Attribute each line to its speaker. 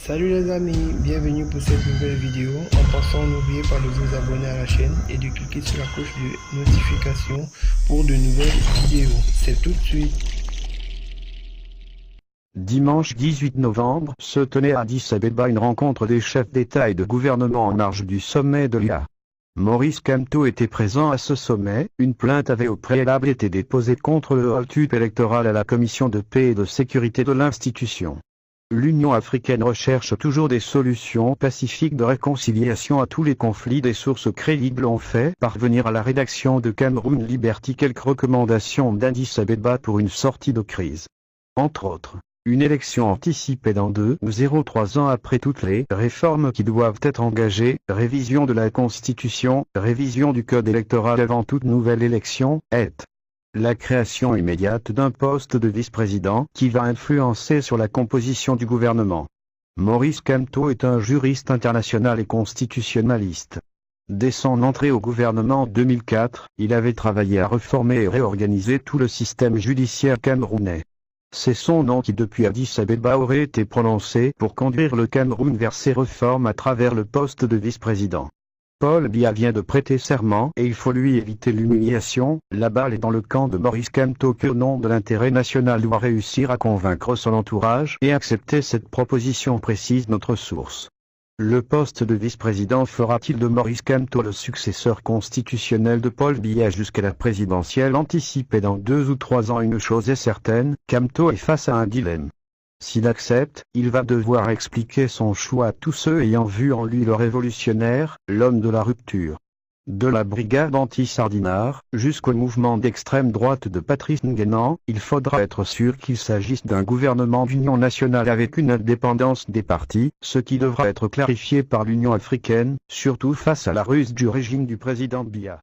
Speaker 1: Salut les amis, bienvenue pour cette nouvelle vidéo. En passant, n'oubliez pas de vous abonner à la chaîne et de cliquer sur la cloche de notification pour de nouvelles vidéos. C'est tout de suite.
Speaker 2: Dimanche 18 novembre se tenait à Addis Abeba une rencontre des chefs d'État et de gouvernement en marge du sommet de l'UA. Maurice Kamto était présent à ce sommet. Une plainte avait au préalable été déposée contre le hold-up électoral à la commission de paix et de sécurité de l'institution. L'Union africaine recherche toujours des solutions pacifiques de réconciliation à tous les conflits. Des sources crédibles ont fait parvenir à la rédaction de Cameroun Liberty quelques recommandations d'Addis Abeba pour une sortie de crise. Entre autres, une élection anticipée dans 2-3 ans après toutes les réformes qui doivent être engagées, révision de la Constitution, révision du code électoral avant toute nouvelle élection, la création immédiate d'un poste de vice-président qui va influencer sur la composition du gouvernement. Maurice Kamto est un juriste international et constitutionnaliste. Dès son entrée au gouvernement en 2004, il avait travaillé à réformer et réorganiser tout le système judiciaire camerounais. C'est son nom qui depuis Addis Abeba aurait été prononcé pour conduire le Cameroun vers ses réformes à travers le poste de vice-président. Paul Biya vient de prêter serment et il faut lui éviter l'humiliation. La balle est dans le camp de Maurice Kamto qui au nom de l'intérêt national doit réussir à convaincre son entourage et accepter cette proposition, précise notre source. Le poste de vice-président fera-t-il de Maurice Kamto le successeur constitutionnel de Paul Biya jusqu'à la présidentielle anticipée dans 2 ou 3 ans? Une chose est certaine, Kamto est face à un dilemme. S'il accepte, il va devoir expliquer son choix à tous ceux ayant vu en lui le révolutionnaire, l'homme de la rupture. De la brigade anti-Sardinard, jusqu'au mouvement d'extrême droite de Patrice Nguénan, il faudra être sûr qu'il s'agisse d'un gouvernement d'union nationale avec une indépendance des partis, ce qui devra être clarifié par l'Union africaine, surtout face à la ruse du régime du président Biya.